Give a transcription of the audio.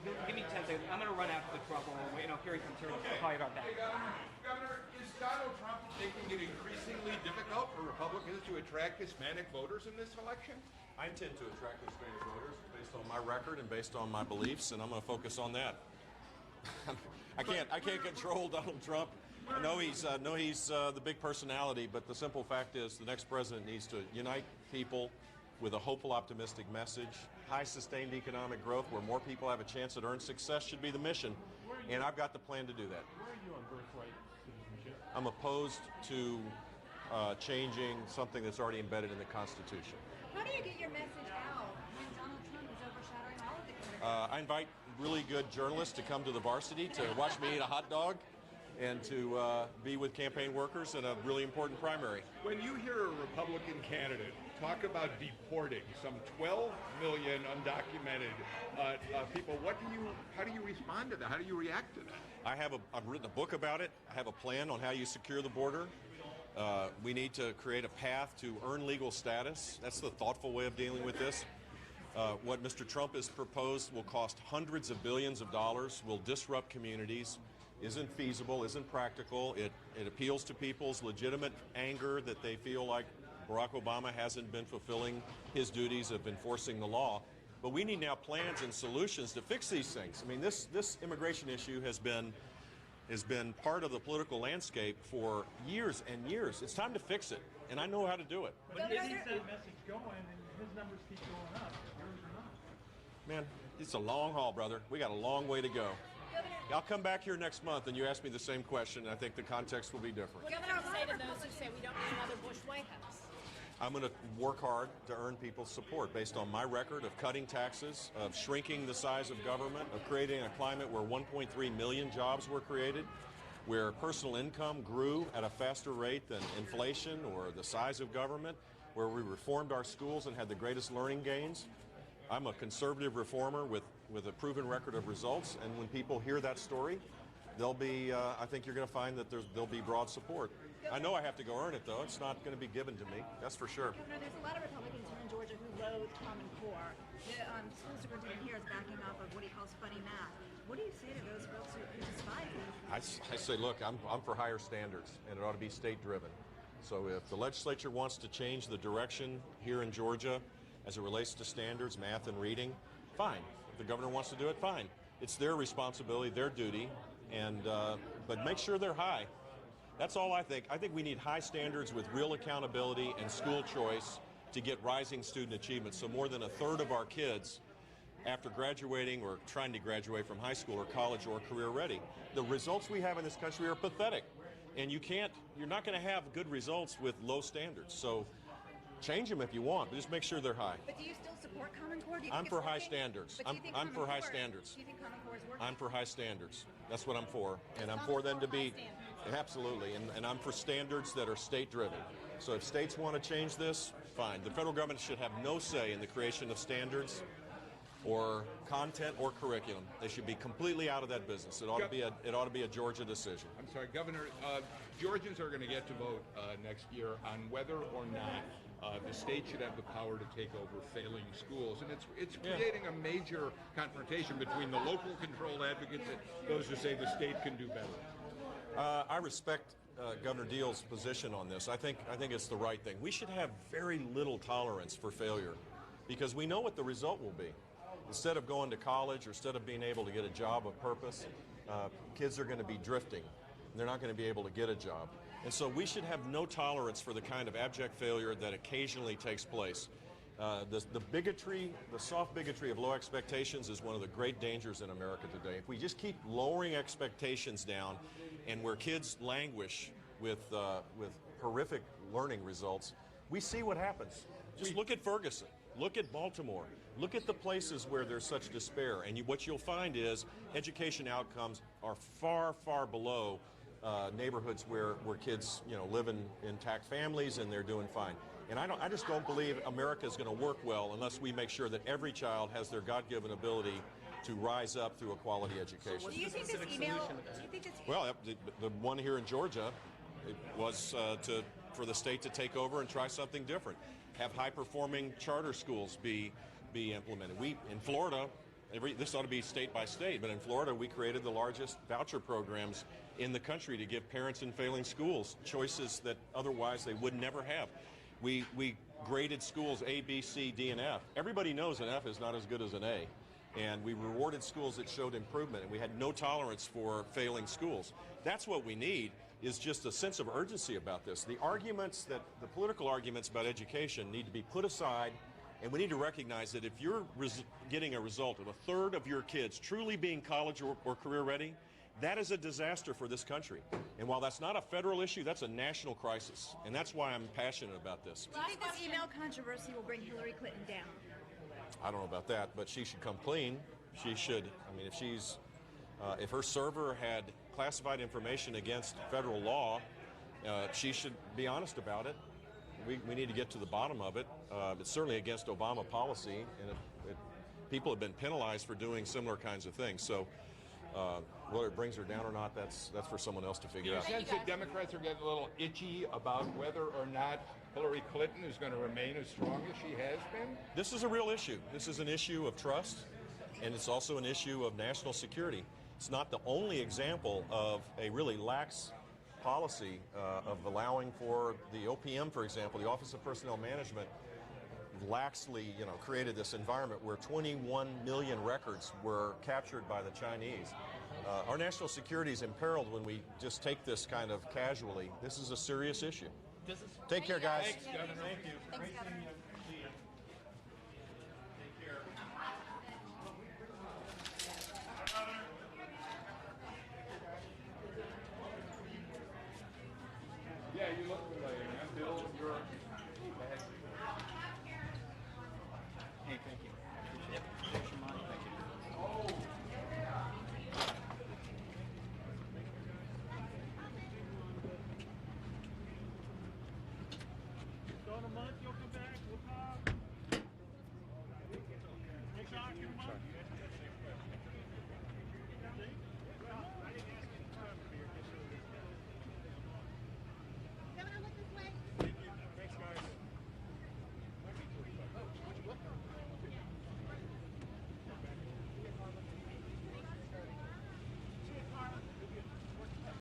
give me 10 seconds. I'm going to run out to the trouble. Here he comes. I'll call you about that. Governor, is Donald Trump making it increasingly difficult for Republicans to attract Hispanic voters in this election? I intend to attract Hispanic voters based on my record and based on my beliefs, and I'm going to focus on that. I can't control Donald Trump. I know he's the big personality, but the simple fact is the next president needs to unite people with a hopeful, optimistic message. High sustained economic growth where more people have a chance at earned success should be the mission, and I've got the plan to do that. Where are you on birthright citizenship? I'm opposed to changing something that's already embedded in the Constitution. How do you get your message out when Donald Trump is overshadowing all of the candidates? I invite really good journalists to come to the Varsity to watch me eat a hot dog and to be with campaign workers in a really important primary. When you hear a Republican candidate talk about deporting some 12 million undocumented people, how do you respond to that? How do you react to that? I've written a book about it. I have a plan on how you secure the border. We need to create a path to earn legal status. That's the thoughtful way of dealing with this. What Mr. Trump has proposed will cost hundreds of billions of dollars, will disrupt communities, isn't feasible, isn't practical. It appeals to people's legitimate anger that they feel like Barack Obama hasn't been fulfilling his duties of enforcing the law. But we need now plans and solutions to fix these things. I mean, this immigration issue has been part of the political landscape for years and years. It's time to fix it, and I know how to do it. But isn't that message going, and his numbers keep going up, yours are not? Man, it's a long haul, brother. We got a long way to go. I'll come back here next month and you ask me the same question, and I think the context will be different. What do you say to those who say we don't need another Bush White House? I'm going to work hard to earn people's support based on my record of cutting taxes, of shrinking the size of government, of creating a climate where 1.3 million jobs were created, where personal income grew at a faster rate than inflation or the size of government, where we reformed our schools and had the greatest learning gains. I'm a conservative reformer with a proven record of results, and when people hear that story, they'll be, I think you're going to find that there'll be broad support. I know I have to go earn it, though. It's not going to be given to me. That's for sure. Governor, there's a lot of Republicans here in Georgia who loathe Common Core. The school superintendent here is backing up of what he calls funny math. What do you say to those folks who despise it? I say, look, I'm for higher standards, and it ought to be state-driven. So if the legislature wants to change the direction here in Georgia as it relates to standards, math and reading, fine. If the governor wants to do it, fine. It's their responsibility, their duty, and but make sure they're high. That's all I think. I think we need high standards with real accountability and school choice to get rising student achievement. So more than a third of our kids, after graduating or trying to graduate from high school or college or career ready, the results we have in this country are pathetic. And you're not going to have good results with low standards. So change them if you want, but just make sure they're high. But do you still support Common Core? I'm for high standards. I'm for high standards. Do you think Common Core is working? I'm for high standards. That's what I'm for. And I'm for them to be, absolutely, and I'm for standards that are state-driven. So if states want to change this, fine. The federal government should have no say in the creation of standards or content or curriculum. They should be completely out of that business. It ought to be a Georgia decision. I'm sorry, Governor, Georgians are going to get to vote next year on whether or not the state should have the power to take over failing schools. And it's creating a major confrontation between the local control advocates and those who say the state can do better. I respect Governor Deal's position on this. I think it's the right thing. We should have very little tolerance for failure because we know what the result will be. Instead of going to college or instead of being able to get a job of purpose, kids are going to be drifting. They're not going to be able to get a job. And so we should have no tolerance for the kind of abject failure that occasionally takes place. The bigotry, the soft bigotry of low expectations is one of the great dangers in America today. If we just keep lowering expectations down and where kids languish with horrific learning results, we see what happens. Just look at Ferguson. Look at Baltimore. Look at the places where there's such despair. And what you'll find is education outcomes are far, far below neighborhoods where kids live in intact families and they're doing fine. And I just don't believe America is going to work well unless we make sure that every child has their God-given ability to rise up through a quality education. So do you think this email? Well, the one here in Georgia was for the state to take over and try something different. Have high-performing charter schools be implemented. In Florida, This ought to be state by state, but in Florida we created the largest voucher programs in the country to give parents in failing schools choices that otherwise they would never have. We graded schools A, B, C, D, and F. Everybody knows an F is not as good as an A. And we rewarded schools that showed improvement, and we had no tolerance for failing schools. That's what we need, is just a sense of urgency about this. The political arguments about education need to be put aside, and we need to recognize that if you're getting a result of a third of your kids truly being college or career ready, that is a disaster for this country. And while that's not a federal issue, that's a national crisis. And that's why I'm passionate about this. Do you think this email controversy will bring Hillary Clinton down? I don't know about that, but she should come clean. She should. I mean, if her server had classified information against federal law, she should be honest about it. We need to get to the bottom of it. It's certainly against Obama policy, and people have been penalized for doing similar kinds of things. So whether it brings her down or not, that's for someone else to figure out. Do you sense that Democrats are getting a little itchy about whether or not Hillary Clinton is going to remain as strong as she has been? This is a real issue. This is an issue of trust, and it's also an issue of national security. It's not the only example of a really lax policy of allowing for the OPM, for example, the Office of Personnel Management, laxly, created this environment where 21 million records were captured by the Chinese. Our national security is imperiled when we just take this kind of casually. This is a serious issue. Take care, guys. Thanks, Governor. Thank you. Thanks, Governor. See you. Take care. Yeah, you look.